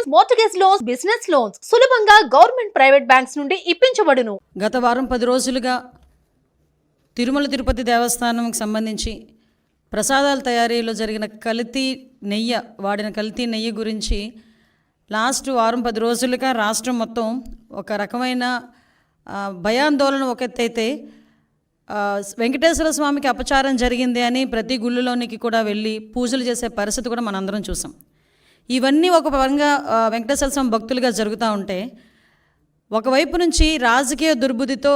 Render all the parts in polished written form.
Loans, mortgage loans, business loans సులభంగా government private banks నుండి ఇప్పించబడును. గత వారం 10 రోజులుగా తిరుమల తిరుపతి దేవస్థానంకి సంబంధించి ప్రసాదాల తయారీలో జరిగిన వాడిన కల్తీ నెయ్యి గురించి లాస్ట్ వారం 10 రోజులుగా రాష్ట్రం మొత్తం ఒక రకమైన భయాందోళన ఒక ఎత్తైతే వెంకటేశ్వర స్వామికి అపచారం జరిగింది అని ప్రతి గుళ్ళలోనికి కూడా వెళ్ళి పూజలు చేసే పరిస్థితి కూడా మనందరం చూసాం. ఇవన్నీ ఒక పరంగా వెంకటేశ్వర స్వామి భక్తులుగా జరుగుతూ ఉంటే, ఒకవైపు నుంచి రాజకీయ దుర్బుద్ధితో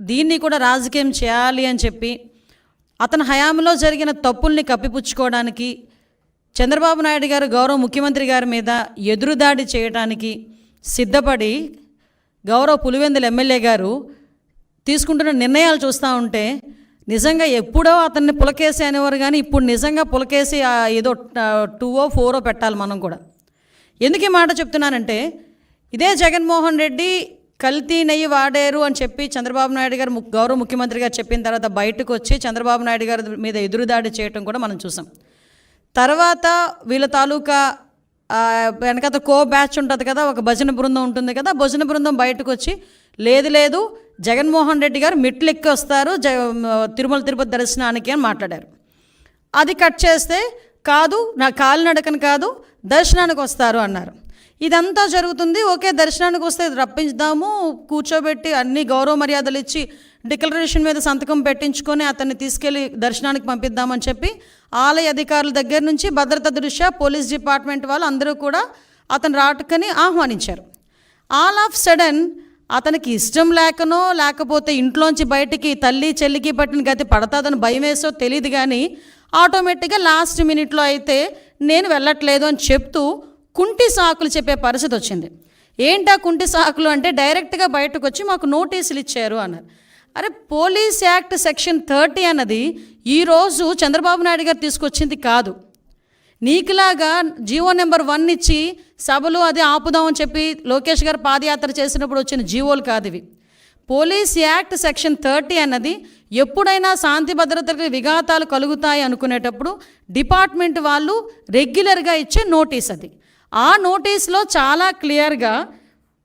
దీన్ని కూడా రాజకీయం చేయాలి అని చెప్పి అతని హయాంలో జరిగిన తప్పుల్ని కప్పిపుచ్చుకోవడానికి చంద్రబాబు నాయుడు గారు గౌరవ ముఖ్యమంత్రి గారి మీద ఎదురుదాడి చేయడానికి సిద్ధపడి గౌరవ పులివెందుల ఎమ్మెల్యే గారు తీసుకుంటున్న నిర్ణయాలు చూస్తూ ఉంటే నిజంగా ఎప్పుడో అతన్ని పులకేసి అనేవారు, కానీ ఇప్పుడు నిజంగా పులకేసి ఏదో 2 or 4 పెట్టాలి మనం కూడా. ఎందుకు ఈ మాట చెప్తున్నానంటే, ఇదే జగన్మోహన్ రెడ్డి కల్తీ నెయ్యి వాడారు అని చెప్పి చంద్రబాబు నాయుడు గారు గౌరవ ముఖ్యమంత్రి గారు చెప్పిన తర్వాత బయటకు వచ్చి చంద్రబాబు నాయుడు గారి మీద ఎదురుదాడి చేయటం కూడా మనం చూసాం. తర్వాత వీళ్ళ తాలూకా వెనకత బ్యాచ్ ఉంటుంది కదా, ఒక భజన బృందం ఉంటుంది కదా, భజన బృందం బయటకు వచ్చి లేదు జగన్మోహన్ రెడ్డి గారు మెట్లు ఎక్కి వస్తారు తిరుమల తిరుపతి దర్శనానికి అని మాట్లాడారు. అది కట్ చేస్తే కాదు, నా కాలినడకని కాదు, దర్శనానికి వస్తారు అన్నారు. ఇదంతా జరుగుతుంది. ఓకే, దర్శనానికి వస్తే రప్పించుదాము, కూర్చోబెట్టి అన్ని గౌరవ మర్యాదలు ఇచ్చి డిక్లరేషన్ మీద సంతకం పెట్టించుకొని అతన్ని తీసుకెళ్ళి దర్శనానికి పంపిద్దామని చెప్పి ఆలయ అధికారుల దగ్గర నుంచి భద్రత దృష్ట్యా పోలీస్ డిపార్ట్మెంట్ వాళ్ళు అందరూ కూడా అతను రాటుకని ఆహ్వానించారు. ఆల్ ఆఫ్ సడన్ అతనికి ఇష్టం లేకనో లేకపోతే ఇంట్లోంచి బయటికి తల్లి చెల్లికి పట్టిన గతి పడతాదని భయం వేసో తెలియదు, కానీ ఆటోమేటిక్గా లాస్ట్ మినిట్లో అయితే నేను వెళ్ళట్లేదు అని చెప్తూ కుంటి సాకులు చెప్పే పరిస్థితి వచ్చింది. ఏంటా కుంటి సాకులు అంటే, డైరెక్ట్గా బయటకు వచ్చి మాకు నోటీసులు ఇచ్చారు అన్నారు. అరే, పోలీస్ యాక్ట్ సెక్షన్ 30 అన్నది ఈరోజు చంద్రబాబు నాయుడు గారు తీసుకొచ్చింది కాదు. నీకులాగా జీవో నెంబర్ 1 ఇచ్చి సభలు అది ఆపుదామని చెప్పి లోకేష్ గారు పాదయాత్ర చేసినప్పుడు వచ్చిన జీవోలు కాదు ఇవి. పోలీస్ యాక్ట్ సెక్షన్ 30 అన్నది ఎప్పుడైనా శాంతి భద్రతలకు విఘాతాలు కలుగుతాయి అనుకునేటప్పుడు డిపార్ట్మెంట్ వాళ్ళు రెగ్యులర్గా ఇచ్చే నోటీస్ అది. ఆ నోటీస్లో చాలా క్లియర్గా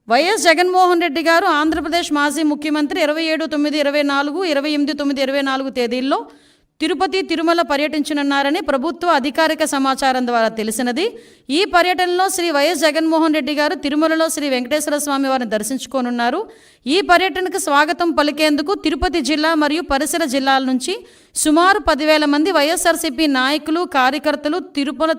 వైఎస్ జగన్మోహన్ రెడ్డి గారు ఆంధ్రప్రదేశ్ మాజీ ముఖ్యమంత్రి 27/9/24, 28/9/24 తేదీల్లో తిరుపతి తిరుమల పర్యటించనున్నారని ప్రభుత్వ అధికారిక సమాచారం ద్వారా తెలిసినది. ఈ పర్యటనలో శ్రీ వైఎస్ జగన్మోహన్ రెడ్డి గారు తిరుమలలో శ్రీ వెంకటేశ్వర స్వామి వారిని దర్శించుకోనున్నారు. ఈ పర్యటనకు స్వాగతం పలికేందుకు తిరుపతి జిల్లా మరియు పరిసర జిల్లాల నుంచి సుమారు 10,000 మంది వైఎస్ఆర్సీపీ నాయకులు, కార్యకర్తలు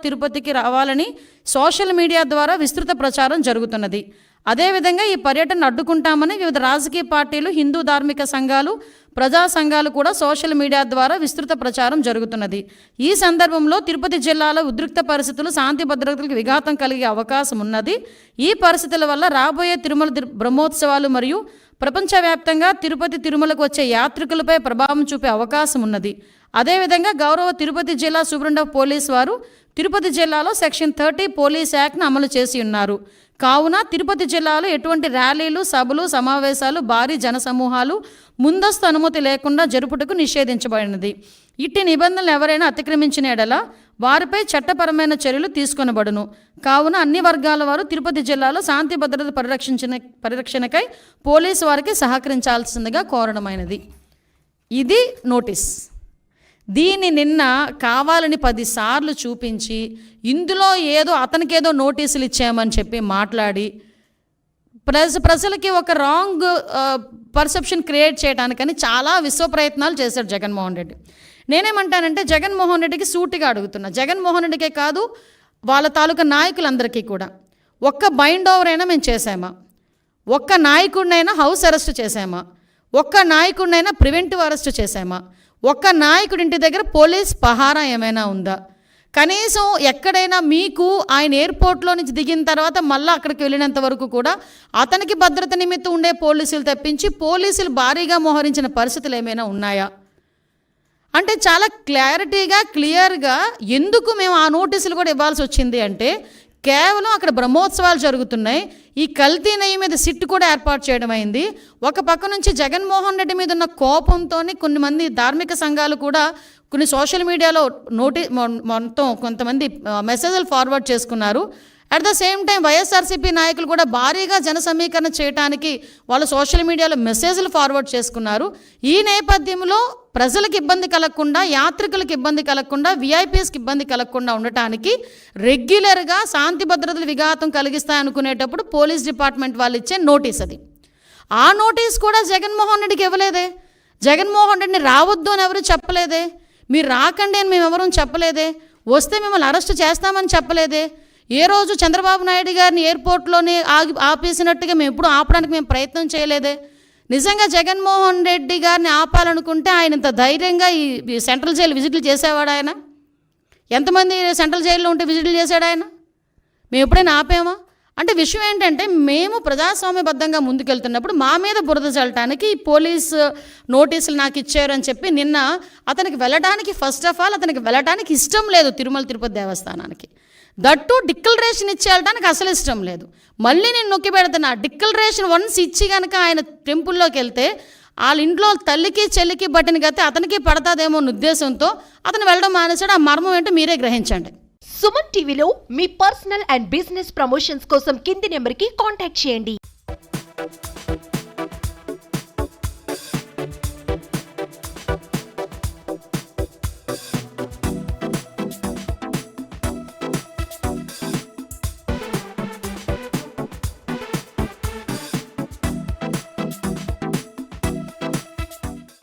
తిరుపతికి రావాలని సోషల్ మీడియా ద్వారా విస్తృత ప్రచారం జరుగుతున్నది. అదేవిధంగా ఈ పర్యటన అడ్డుకుంటామని వివిధ రాజకీయ పార్టీలు, హిందూ ధార్మిక సంఘాలు, ప్రజా సంఘాలు కూడా సోషల్ మీడియా ద్వారా విస్తృత ప్రచారం జరుగుతున్నది. ఈ సందర్భంలో తిరుపతి జిల్లాలో ఉద్రిక్త పరిస్థితులు, శాంతి భద్రతలకు విఘాతం కలిగే అవకాశం ఉన్నది. ఈ పరిస్థితుల వల్ల రాబోయే తిరుమల బ్రహ్మోత్సవాలు మరియు ప్రపంచవ్యాప్తంగా తిరుపతి తిరుమలకు వచ్చే యాత్రికులపై ప్రభావం చూపే అవకాశం ఉన్నది. అదేవిధంగా గౌరవ తిరుపతి జిల్లా సూపరింటెండెంట్ ఆఫ్ పోలీస్ వారు తిరుపతి జిల్లాలో సెక్షన్ 30 పోలీస్ యాక్ట్ను అమలు చేసి ఉన్నారు. కావున తిరుపతి జిల్లాలో ఎటువంటి ర్యాలీలు, సభలు, సమావేశాలు, భారీ జనసమూహాలు ముందస్తు అనుమతి లేకుండా జరుపుటకు నిషేధించబడినది. ఇట్టి నిబంధనలు ఎవరైనా అతిక్రమించిన ఎడల వారిపై చట్టపరమైన చర్యలు తీసుకొనబడును. కావున అన్ని వర్గాల వారు తిరుపతి జిల్లాలో శాంతి భద్రత పరిరక్షణకై పోలీసు వారికి సహకరించాల్సిందిగా కోరడమైనది. ఇది నోటీస్. దీన్ని నిన్న కావాలని 10 సార్లు చూపించి ఇందులో అతనికేదో నోటీసులు ఇచ్చామని చెప్పి మాట్లాడి ప్రజలకి ఒక రాంగ్ పర్సెప్షన్ క్రియేట్ చేయడానికని చాలా విశ్వ ప్రయత్నాలు చేశాడు జగన్మోహన్ రెడ్డి. నేనేమంటానంటే, జగన్మోహన్ రెడ్డికి సూటిగా అడుగుతున్నా, జగన్మోహన్ రెడ్డికే కాదు వాళ్ళ తాలూకా నాయకులందరికీ కూడా, ఒక్క బైండ్ ఓవర్ అయినా మేము చేసామా? ఒక్క నాయకుడినైనా హౌస్ అరెస్ట్ చేసామా? ఒక్క నాయకుడినైనా ప్రివెంటివ్ అరెస్ట్ చేసామా? ఒక్క నాయకుడి ఇంటి దగ్గర పోలీస్ పహారా ఏమైనా ఉందా? కనీసం ఎక్కడైనా మీకు ఆయన ఎయిర్పోర్ట్లో నుంచి దిగిన తర్వాత మళ్ళీ అక్కడికి వెళ్ళినంత వరకు కూడా అతనికి భద్రత నిమిత్తం ఉండే పోలీసులు తప్పించి పోలీసులు భారీగా మోహరించిన పరిస్థితులు ఏమైనా ఉన్నాయా? అంటే చాలా క్లియర్గా ఎందుకు మేము ఆ నోటీసులు కూడా ఇవ్వాల్సి వచ్చింది అంటే, కేవలం అక్కడ బ్రహ్మోత్సవాలు జరుగుతున్నాయి. ఈ కల్తీ నెయ్యి మీద సిట్ కూడా ఏర్పాటు చేయడం అయింది. ఒక పక్క నుంచి జగన్మోహన్ రెడ్డి మీద ఉన్న కోపంతో కొన్ని మంది ధార్మిక సంఘాలు కూడా కొన్ని సోషల్ మీడియాలో కొంతమంది మెసేజ్లు ఫార్వర్డ్ చేసుకున్నారు. At the same time YSRCP నాయకులు కూడా భారీగా జన సమీకరణ చేయడానికి వాళ్ళు సోషల్ మీడియాలో మెసేజ్లు ఫార్వర్డ్ చేసుకున్నారు. ఈ నేపథ్యంలో ప్రజలకు ఇబ్బంది కలగకుండా, యాత్రికులకు ఇబ్బంది కలగకుండా, విఐపీఎస్కి ఇబ్బంది కలగకుండా ఉండటానికి రెగ్యులర్గా శాంతి భద్రతలు విఘాతం కలిగిస్తాయనుకునేటప్పుడు పోలీస్ డిపార్ట్మెంట్ వాళ్ళు ఇచ్చే నోటీస్ అది. ఆ నోటీస్ కూడా జగన్మోహన్ రెడ్డికి ఇవ్వలేదే. జగన్మోహన్ రెడ్డిని రావద్దు అని ఎవరు చెప్పలేదే. మీరు రాకండి అని మేము ఎవరూ చెప్పలేదే. వస్తే మిమ్మల్ని అరెస్ట్ చేస్తామని చెప్పలేదే. ఏ రోజు చంద్రబాబు నాయుడు గారిని ఎయిర్పోర్ట్లోనే ఆపేసినట్టుగా మేము ఎప్పుడు ఆపడానికి మేము ప్రయత్నం చేయలేదే. నిజంగా జగన్మోహన్ రెడ్డి గారిని ఆపాలనుకుంటే ఆయన ఇంత ధైర్యంగా ఈ సెంట్రల్ జైలు విజిట్లు చేసేవాడు ఆయన? ఎంతమంది సెంట్రల్ జైల్లో ఉంటే విజిట్లు చేశాడు ఆయన? మేము ఎప్పుడైనా ఆపామా? అంటే విషయం ఏంటంటే, మేము ప్రజాస్వామ్యబద్ధంగా ముందుకెళ్తున్నప్పుడు మా మీద బురద చల్లటానికి పోలీస్ నోటీసులు నాకు ఇచ్చారు అని చెప్పి నిన్న అతనికి వెళ్ళడానికి, ఫస్ట్ ఆఫ్ ఆల్ అతనికి వెళ్ళడానికి ఇష్టం లేదు తిరుమల తిరుపతి దేవస్థానానికి. దట్టు డిక్లరేషన్ ఇచ్చి వెళ్ళడానికి అసలు ఇష్టం లేదు. మళ్ళీ నేను నొక్కి పెడుతున్నా, డిక్లరేషన్ వన్స్ ఇచ్చి కనుక ఆయన టెంపుల్లోకి వెళ్తే వాళ్ళ ఇంట్లో తల్లికి చెల్లికి బట్టిన గతే అతనికి పడతాదేమో అన్న ఉద్దేశంతో అతను వెళ్ళడం మానేశాడు. ఆ మర్మం ఏంటో మీరే గ్రహించండి. సుమన్ టీవీలో మీ పర్సనల్ అండ్ బిజినెస్ ప్రమోషన్స్ కోసం కింది నెంబర్కి కాంటాక్ట్ చేయండి.